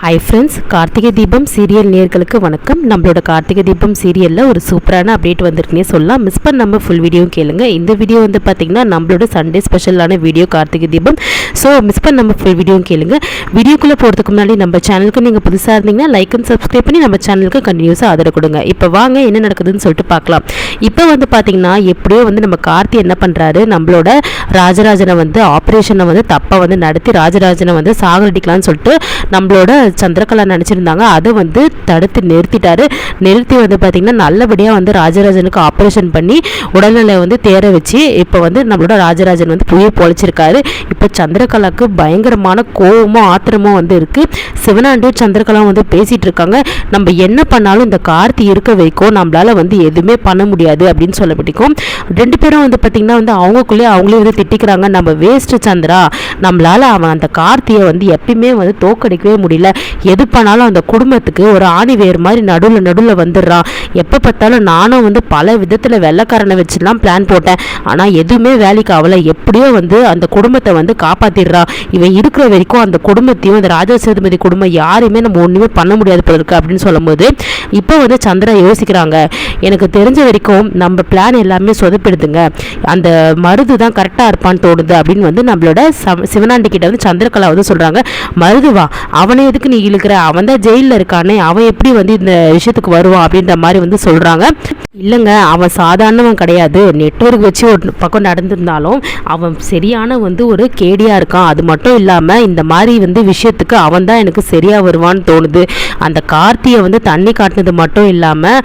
Hi friends, Karthigai Deepam serial நேயர்களுக்கு வணக்கம். நம்மளோட கார்த்திகை தீபம் சீரியலில் ஒரு சூப்பரான அப்டேட் வந்திருக்குன்னே சொல்லலாம். மிஸ் பண்ணாமல் ஃபுல் வீடியோவும் கேளுங்க. இந்த வீடியோ வந்து பார்த்திங்கன்னா நம்மளோட சண்டே ஸ்பெஷலான video Karthigai Deepam. So miss பண்ணாமல் ஃபுல் வீடியோவும் கேளுங்க. வீடியோக்குள்ளே போகிறதுக்கு முன்னாடி நம்ம சேனலுக்கு நீங்கள் புதுசாக இருந்தீங்கன்னா லைக் அண்ட் சப்ஸ்கிரைப் பண்ணி நம்ம சேனலுக்கு கண்டினியூஸாக ஆதரவு கொடுங்க. இப்போ வாங்க என்ன நடக்குதுன்னு சொல்லிட்டு பார்க்கலாம். இப்போ வந்து பார்த்திங்கன்னா எப்படியோ வந்து நம்ம கார்த்தி என்ன பண்ணுறாரு, நம்மளோட ராஜராஜனை வந்து ஆப்ரேஷனை வந்து தப்பாக வந்து நடத்தி ராஜராஜனை வந்து சாகடிக்கலாம்னு சொல்லிட்டு நம்மளோட சந்திரகலா நினச்சிருந்தாங்க. அதை வந்து தடுத்து நிறுத்தி வந்து பார்த்திங்கன்னா நல்லபடியாக வந்து ராஜராஜனுக்கு ஆப்ரேஷன் பண்ணி உடல்நிலை வந்து தேர வச்சு இப்போ வந்து நம்மளோட ராஜராஜன் வந்து உயிர் பொழைச்சிருக்காரு. இப்போ சந்திரகலாவுக்கு பயங்கரமான கோபமும் ஆத்திரமும் வந்து இருக்குது. சிவனாண்டு சந்திரகலாவும் வந்து பேசிகிட்டு இருக்காங்க. நம்ம என்ன பண்ணாலும் இந்த கார்த்தி இருக்க வரைக்கும் நம்மளால் வந்து எதுவுமே பண்ண முடியாது அப்படின்னு சொல்ல பிடிக்கும். ரெண்டு பேரும் வந்து பார்த்திங்கன்னா வந்து அவங்களே வந்து திட்டிக்கிறாங்க. நம்ம வேஸ்ட்டு சந்திரா, நம்மளால் அவன் அந்த கார்த்தியை வந்து எப்பயுமே வந்து தோக்கடிக்கவே முடியல. எது பண்ணாலும் அந்த குடும்பத்துக்கு ஒரு ஆணி வேறு மாதிரி நடுவில் வந்துடுறான். எப்போ பார்த்தாலும் நானும் வந்து பல விதத்தில் வெள்ளைக்காரனை வச்சுலாம் பிளான் போட்டேன். ஆனால் எதுவுமே வேலைக்கு அவளை எப்படியோ வந்து அந்த குடும்பத்தை வந்து காப்பாற்றிடுறான். இவன் இருக்கிற வரைக்கும் அந்த குடும்பத்தையும் அந்த ராஜா சேதுபதி குடும்பம் யாரையுமே நம்ம ஒன்றுமே பண்ண முடியாது போல இருக்கு அப்படின்னு சொல்லும்போது இப்போ வந்து சந்திரா யோசிக்கிறாங்க. எனக்கு தெரிஞ்ச வரைக்கும் நம்ம பிளான் எல்லாமே சொதப்பிடுதுங்க. அந்த மருது தான் கரெக்டாக இருப்பான்னு தோணுது அப்படின்னு வந்து நம்மளோட சிவனாண்டி கிட்ட வந்து சந்திரகலா வந்து சொல்கிறாங்க. மருதுவா, அவனை எதுக்கு நீ இழுக்கிற? அவன் தான் ஜெயிலில் இருக்கானே, அவன் எப்படி வந்து இந்த விஷயத்துக்கு வருவான் அப்படின்ற மாதிரி வந்து சொல்கிறாங்க. இல்லைங்க, அவன் சாதாரணவன் கிடையாது. நெட்வொர்க் வச்சு ஒரு பக்கம் நடந்திருந்தாலும் அவன் சரியான வந்து ஒரு கேடியாக இருக்கான். அது மட்டும் இல்லாமல் இந்த மாதிரி வந்து விஷயத்துக்கு அவன் தான் எனக்கு சரியாக வருவான்னு தோணுது. அந்த கார்த்தியை வந்து தண்ணி காட்டினது மட்டும் இல்லாமல்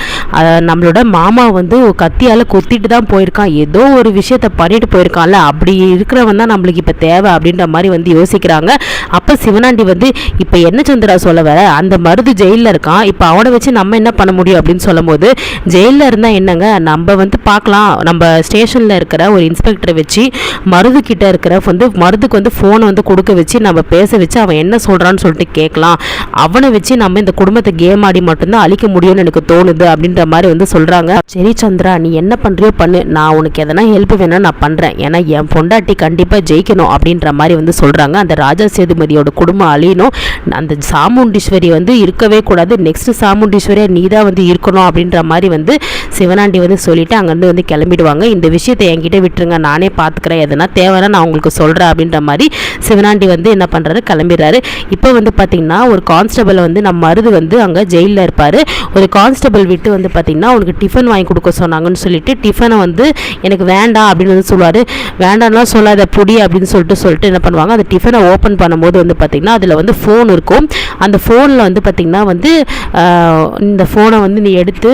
நம்மளோட மாமா வந்து கத்தியால் கொத்திட்டு தான் போயிருக்கான். ஏதோ ஒரு விஷயத்த பண்ணிட்டு போயிருக்கான்ல, அப்படி இருக்கிறவன் தான் நம்மளுக்கு இப்போ தேவை அப்படின்ற மாதிரி வந்து யோசிக்கிறாங்க. அப்போ சிவனாண்டி வந்து இப்போ என்ன சந்திரா சொல்ல வர, அந்த மருது ஜெயிலில் இருக்கான், இப்போ அவனை வச்சு நம்ம என்ன பண்ண முடியும் அப்படின்னு சொல்லும் போது, ஜெயிலில் இருந்தால் என்னங்க, நம்ம வந்து பார்க்கலாம். நம்ம ஸ்டேஷனில் இருக்கிற ஒரு இன்ஸ்பெக்டரை வச்சு மருது கிட்ட இருக்கிற வந்து மருதுக்கு வந்து ஃபோனை வந்து கொடுக்க வச்சு நம்ம பேச வச்சு அவன் என்ன சொல்கிறான்னு சொல்லிட்டு கேட்கலாம். அவனை வச்சு நம்ம இந்த குடும்பத்தை கேம் ஆடி மட்டும்தான் அழிக்க முடியும்னு எனக்கு தோணுது அப்படின்ற மாதிரி வந்து சொல்கிறாங்க. சரி சந்திரா, நீ என்ன பண்ணுறியோ பண்ணு, நான் உனக்கு எதனா ஹெல்ப் வேணா நான் பண்ணுறேன். ஏன்னா என் பொண்டாட்டி கண்டிப்பாக ஜெயிக்கணும் அப்படின்ற மாதிரி வந்து சொல்கிறாங்க. அந்த ராஜா சேதுபதியோட குடும்பம் அழியணும், அந்த சாமுண்டீஸ்வரி வந்து இருக்கவே கூடாது, நெக்ஸ்ட் சாமுண்டீஸ்வரியா நீ தான் வந்து இருக்கணும் அப்படின்ற மாதிரி வந்து சிவனாண்டி வந்து சொல்லிட்டு அங்கேருந்து வந்து கிளம்பிடுவாங்க. இந்த விஷயத்தை என்கிட்ட விட்டுருங்க, நானே பார்த்துக்கிறேன், எதனா தேவைன்னா நான் உங்களுக்கு சொல்கிறேன் அப்படின்ற மாதிரி சிவனாண்டி வந்து என்ன பண்ணுறாரு, கிளம்பிடுறாரு. இப்போ வந்து பார்த்திங்கன்னா ஒரு கான்ஸ்டபிள் வந்து நம்ம மருது வந்து அங்கே ஜெயிலில் இருப்பார். ஒரு கான்ஸ்டபிள் விட்டு வந்து பார்த்திங்கன்னா உனக்கு டிஃபன் வாங்கி கொடுக்க சொன்னாங்கன்னு சொல்லிட்டு டிஃபனை வந்து எனக்கு வேண்டாம் அப்படின்னு வந்து சொல்லுவார். வேண்டாம்லாம் சொல்லாத பொடி அப்படின்னு சொல்லிட்டு என்ன பண்ணுவாங்க, அந்த டிஃபனை ஓப்பன் பண்ணும்போது வந்து பார்த்திங்கன்னா அதில் வந்து ஃபோன் இருக்கும். அந்த ஃபோனில் வந்து பார்த்திங்கன்னா வந்து இந்த ஃபோனை வந்து நீ எடுத்து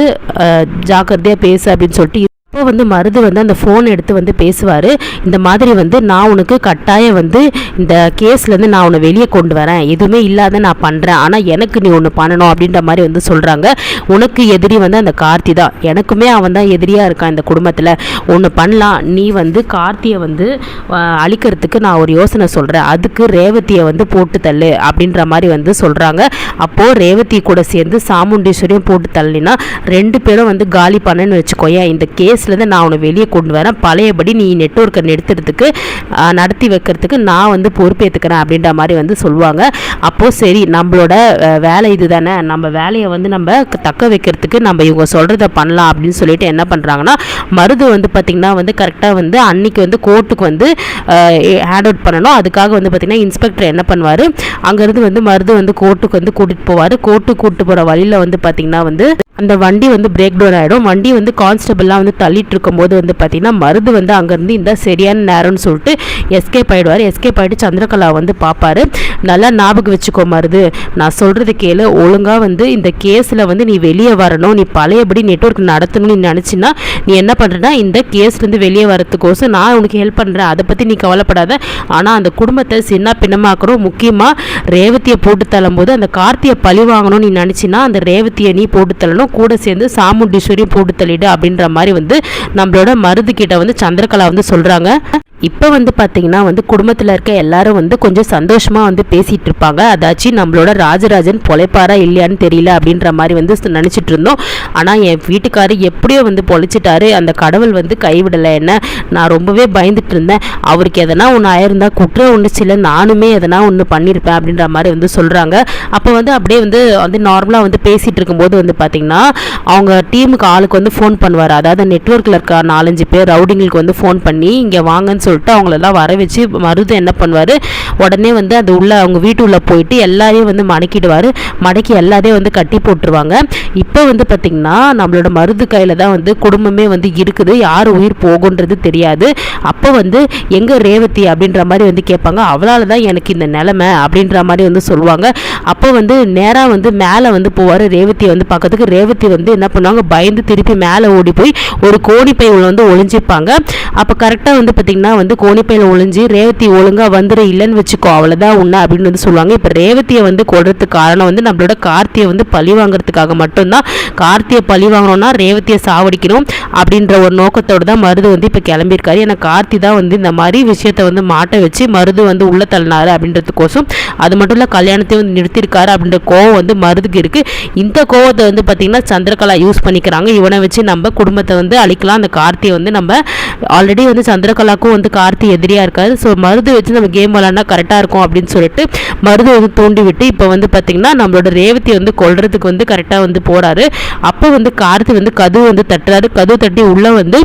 ஜாக்கிரதையாக பேசு அப்படின்னு சொல்லிட்டு இப்போ வந்து மருது வந்து அந்த ஃபோன் எடுத்து வந்து பேசுவார். இந்த மாதிரி வந்து நான் உனக்கு கட்டாயம் வந்து இந்த கேஸ்லேருந்து நான் உன்னை வெளியே கொண்டு வரேன், எதுவுமே இல்லாத நான் பண்ணுறேன், ஆனால் எனக்கு நீ ஒன்று பண்ணணும் அப்படின்ற மாதிரி வந்து சொல்கிறாங்க. உனக்கு எதிரி வந்து அந்த கார்த்தி தான், எனக்குமே அவன் தான் எதிரியாக இருக்கான் இந்த குடும்பத்தில். ஒன்று பண்ணலாம், நீ வந்து கார்த்தியை வந்து அழிக்கிறதுக்கு நான் ஒரு யோசனை சொல்கிறேன், அதுக்கு ரேவதியை வந்து போட்டு தள்ளு அப்படின்ற மாதிரி வந்து சொல்கிறாங்க. அப்போது ரேவதி கூட சேர்ந்து சாமுண்டீஸ்வரியும் போட்டு தள்ளினா ரெண்டு பேரும் வந்து காலி பண்ணேன்னு வச்சுக்கோயேன். இந்த கேஸ்லேருந்து நான் உன்னை வெளியே கொண்டு வரேன், பழையபடி நீ நெட்வொர்க்கை நடத்தி வைக்கிறதுக்கு நான் வந்து பொறுப்பேற்றுக்கிறேன் அப்படின்ற மாதிரி வந்து சொல்லுவாங்க. அப்போது சரி, நம்மளோட வேலை இது தானே, நம்ம வேலையை வந்து நம்ம தக்க வைக்கிறதுக்கு நம்ம இவங்க சொல்கிறத பண்ணலாம் அப்படின்னு சொல்லிட்டு என்ன பண்ணுறாங்கன்னா, மருது வந்து பார்த்திங்கன்னா வந்து கரெக்டாக வந்து அன்றைக்கி வந்து கோர்ட்டுக்கு வந்து ஹேண்ட் அவுட் பண்ணணும். அதுக்காக வந்து பார்த்திங்கன்னா இன்ஸ்பெக்டர் என்ன பண்ணுவார், அங்கேருந்து வந்து மருது வந்து கோர்ட்டுக்கு வந்து கூட்டிகிட்டு போவார். கோர்ட்டுக்கு கூப்பிட்டு போகிற வழியில் வந்து பார்த்திங்கன்னா வந்து அந்த வண்டி வந்து பிரேக் டவுன் ஆகிடும். வண்டி வந்து கான்ஸ்டபிள்லாம் வந்து தள்ளிட்டு இருக்கும்போது வந்து பார்த்திங்கன்னா மருது வந்து அங்கேருந்து இந்த சரியான நேரம்னு சொல்லிட்டு எஸ்கேப் ஆகிடுவார். எஸ்கேப் ஆகிட்டு சந்திரகலா வந்து பார்ப்பார். நல்லா ஞாபகம் வச்சுக்கோ மருது, நான் சொல்கிறது கேளு, ஒழுங்காக வந்து இந்த கேஸில் வந்து நீ வெளியே வரணும், நீ பழையபடி நெட்வொர்க் நடத்தணும்னு நீ நினச்சின்னா நீ என்ன பண்ணுறேன்னா இந்த கேஸ்லேருந்து வெளியே வரத்துக்கோசம் நான் உனக்கு ஹெல்ப் பண்ணுறேன், அதை பற்றி நீ கவலைப்படாத. ஆனால் அந்த குடும்பத்தை சின்ன பின்னமாக்கணும், முக்கியமாக ரேவதியை போட்டு தள்ளும்போது அந்த கார்த்தியை பழி வாங்கணும்னு நீ நினச்சின்னா அந்த ரேவதியை நீ போட்டு தள்ளணும், கூட சேர்ந்து சாமுண்டீஸ்வரியும் போட்டு தள்ளிடு அப்படின்ற மாதிரி வந்து நம்மளோட மருது கிட்ட வந்து சந்திரகலா வந்து சொல்கிறாங்க. இப்போ வந்து பார்த்திங்கன்னா வந்து குடும்பத்தில் இருக்க எல்லாரும் வந்து கொஞ்சம் சந்தோஷமாக வந்து பேசிகிட்டு இருப்பாங்க. அதாச்சும் நம்மளோட ராஜராஜன் பொழைப்பாரா இல்லையான்னு தெரியல அப்படின்ற மாதிரி வந்து நினச்சிட்டு இருந்தோம். ஆனால் என் வீட்டுக்காரர் எப்படியோ வந்து பொழைச்சிட்டாரு, அந்த கடவுள் வந்து கைவிடலை என்ன. நான் ரொம்பவே பயந்துட்டு இருந்தேன், அவருக்கு எதனா ஒன்று ஆயிருந்தால் குற்றம் ஒன்றுச்சில்ல, நானுமே எதனா ஒன்று பண்ணியிருப்பேன் அப்படின்ற மாதிரி வந்து சொல்கிறாங்க. அப்போ வந்து அப்படியே வந்து நார்மலாக வந்து பேசிகிட்டு இருக்கும்போது வந்து பார்த்திங்கன்னா அவங்க டீமுக்கு ஆளுக்கு வந்து ஃபோன் பண்ணுவார். அதாவது நெட்வொர்க்கில் இருக்க 4-5 பேர் ரவுடிங்களுக்கு வந்து ஃபோன் பண்ணி இங்கே வாங்கன்னு சொல்லிட்டு அவங்களெல்லாம் வர வச்சு மருது என்ன பண்ணுவார், உடனே வந்து அது உள்ள அவங்க வீட்டு உள்ள போயிட்டு எல்லாரையும் வந்து மடக்கிடுவார். மடக்கி எல்லாரையும் வந்து கட்டி போட்டுருவாங்க. இப்போ வந்து பார்த்திங்கன்னா நம்மளோட மருது கையில் தான் வந்து குடும்பமே வந்து இருக்குது, யார் உயிர் போகுன்றது தெரியாது. அப்போ வந்து எங்கே ரேவதி அப்படின்ற மாதிரி வந்து கேட்பாங்க. அவளால் தான் எனக்கு இந்த நிலைமை அப்படின்ற மாதிரி வந்து சொல்லுவாங்க. அப்போ வந்து நேராக வந்து மேலே வந்து போவார் ரேவதியை வந்து பார்க்கறதுக்கு. ரேவதி வந்து என்ன பண்ணுவாங்க, பயந்து திருப்பி மேலே ஓடி போய் ஒரு கோணிப்பை வந்து ஒளிஞ்சிப்பாங்க. அப்போ கரெக்டாக வந்து பார்த்திங்கன்னா வந்து கோணிப்பையில் ஒளிஞ்சு ரேவதி ஒழுங்காக வந்துட இல்லைன்னு வச்சுக்கோ, அவ்வளோதான் உன்னை அப்படின்னு வந்து சொல்லுவாங்க. இப்போ ரேவதியை வந்து கொள்றதுக்கு காரணம் வந்து நம்மளோட கார்த்தியை வந்து பழி வாங்குறதுக்காக மட்டும்தான். கார்த்தியை பழி வாங்கணும்னா ரேவதியை சாவடிக்கணும் அப்படின்ற ஒரு நோக்கத்தோடு தான் மருது வந்து இப்போ கிளம்பியிருக்காரு. ஏன்னா கார்த்தி தான் வந்து இந்த மாதிரி விஷயத்தை வந்து மாட்ட வச்சு மருது வந்து உள்ள தள்ளினாரு அப்படின்றதுக்கோசம். அது மட்டும் இல்லை கல்யாணத்தையும் வந்து நிறுத்தியிருக்காரு அப்படின்ற கோவம் வந்து மருதுக்கு இருக்குது. இந்த கோவத்தை வந்து பார்த்திங்கன்னா சந்திரகலா யூஸ் பண்ணிக்கிறாங்க. இவனை வச்சு நம்ம குடும்பத்தை வந்து அழிக்கலாம். அந்த கார்த்தியை வந்து நம்ம ஆல்ரெடி வந்து சந்திரகலாவுக்கும் வந்து கார்த்தி எதிரியாக இருக்காது. ஸோ மருது வச்சு நம்ம கேம் விளாண்டா கரெக்டாக இருக்கும் அப்படின்னு சொல்லிட்டு மருது வந்து தூண்டி விட்டு இப்போ வந்து பார்த்திங்கன்னா நம்மளோட ரேவதி வந்து கொல்றதுக்கு வந்து கரெக்டாக வந்து போகிறாரு. அப்போ வந்து கார்த்தி வந்து கதவு வந்து தட்டுறாரு. கதவு தட்டி உள்ளே வந்து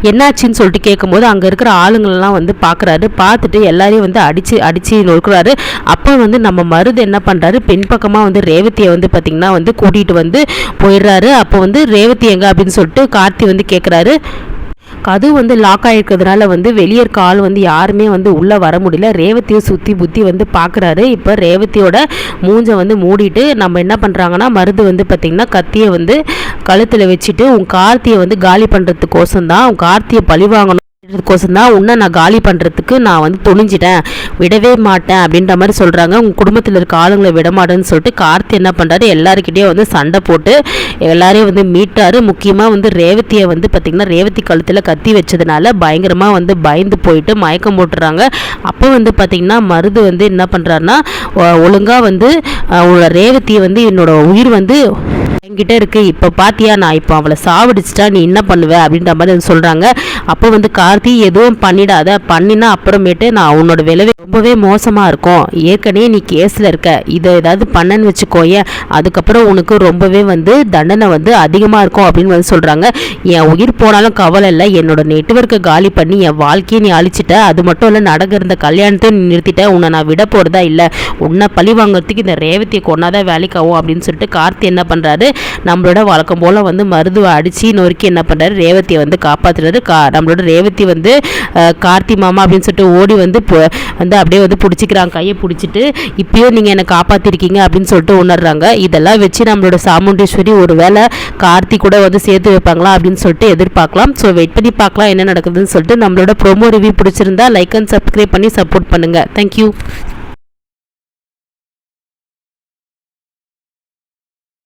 என்னாச்சின்னு சொல்லிட்டு கேட்கும்போது அங்கே இருக்கிற ஆளுங்களெல்லாம் வந்து பார்க்குறாரு. பார்த்துட்டு எல்லாரையும் வந்து அடித்து நொறுக்குறாரு. அப்போ வந்து நம்ம மருது என்ன பண்ணுறாரு, பெண் பக்கமாக வந்து ரேவதியை வந்து பார்த்திங்கன்னா வந்து கூட்டிகிட்டு வந்து போயிடுறாரு. அப்போ வந்து ரேவதி எங்கே அப்படின்னு சொல்லிட்டு கார்த்தி வந்து கேட்குறாரு. கதவு வந்து லாக் ஆகிருக்கிறதுனால வந்து வெளியே இருக்க ஆள் வந்து யாருமே வந்து உள்ளே வர முடியல. ரேவதியை சுற்றி புத்தி வந்து பார்க்குறாரு. இப்போ ரேவதியோட மூஞ்சை வந்து மூடிட்டு நம்ம என்ன பண்ணுறாங்கன்னா மருது வந்து பார்த்திங்கன்னா கத்தியை வந்து கழுத்தில் வச்சுட்டு உன் கார்த்தியை வந்து காலி பண்ணுறதுக்கோசம் தான், உன் கார்த்தியை பழி வாங்கணும் கோசம் தான் உன்னை நான் காலி பண்ணுறதுக்கு நான் வந்து துணிஞ்சிட்டேன், விடவே மாட்டேன் அப்படின்ற மாதிரி சொல்கிறாங்க. உங்கள் குடும்பத்தில் இருக்க ஆளுங்களை விட மாட்டேன்னு சொல்லிட்டு கார்த்தி என்ன பண்ணுறாரு, எல்லாருக்கிட்டே வந்து சண்டை போட்டு எல்லாரையும் வந்து மீட்டார். முக்கியமாக வந்து ரேவதியை வந்து பார்த்திங்கன்னா ரேவதி கழுத்தில் கத்தி வச்சதுனால பயங்கரமாக வந்து பயந்து போயிட்டு மயக்கம் போட்டுறாங்க. அப்போ வந்து பார்த்திங்கன்னா மருது வந்து என்ன பண்ணுறாருன்னா ஒழுங்காக வந்து ரேவதியை வந்து என்னோட உயிர் வந்து என்கிட்ட இருக்குது, இப்போ பார்த்தியா நான் இப்போ அவளை சாவடிச்சிட்டா நீ என்ன பண்ணுவ அப்படின்ற மாதிரி வந்து சொல்கிறாங்க. அப்போ வந்து கார்த்தி எதுவும் பண்ணிடாத, பண்ணினா அப்புறமேட்டு நான் உன்னோட விளைவே ரொம்பவே மோசமாக இருக்கும், ஏற்கனவே நீ கேஸில் இருக்க, இதை ஏதாவது பண்ணன்னு வச்சுக்கோயேன், அதுக்கப்புறம் உனக்கு ரொம்பவே வந்து தண்டனை வந்து அதிகமாக இருக்கும் அப்படின்னு வந்து சொல்கிறாங்க. என் உயிர் போனாலும் கவலை இல்லை, என்னோட நெட்வொர்க்கை காலி பண்ணி என் வாழ்க்கையை நீ அழிச்சிட்ட, அது மட்டும் இல்லை நடக்க இருந்த கல்யாணத்தை நீ நிறுத்திட்ட, உன்னை நான் விட போகிறதா இல்லை, உன்னை பழி வாங்குறதுக்கு இந்த ரேவதியை கொண்டாதான் வேலைக்காகும் அப்படின்னு சொல்லிட்டு கார்த்தி என்ன பண்ணுறாரு, நம்மளோட வழக்கம் போல் வந்து மருதுவை அடித்து நொறுக்கி என்ன பண்ணுறாரு, ரேவதியை வந்து காப்பாற்றுறாரு. நம்மளோட ரேவதி வந்து கார்த்தி மாமா அப்படின்னு சொல்லிட்டு ஓடி வந்து அப்படியே வந்து பிடிச்சிக்கிறாங்க, கையை பிடிச்சிட்டு இப்பயும் நீங்கள் என்னை காப்பாற்றிருக்கீங்க அப்படின்னு சொல்லிட்டு உணர்றாங்க. இதெல்லாம் வச்சு நம்மளோட சாமுண்டீஸ்வரி ஒரு வேளை கார்த்தி கூட வந்து சேர்த்து வைப்பாங்களா அப்படின்னு சொல்லிட்டு எதிர்பார்க்கலாம். ஸோ வெயிட் பண்ணி பார்க்கலாம் என்ன நடக்குதுன்னு சொல்லிட்டு. நம்மளோட ப்ரோமோ ரிவ்யூ பிடிச்சிருந்தா லைக் அண்ட் சப்ஸ்கிரைப் பண்ணி சப்போர்ட் பண்ணுங்கள். தேங்க்யூ.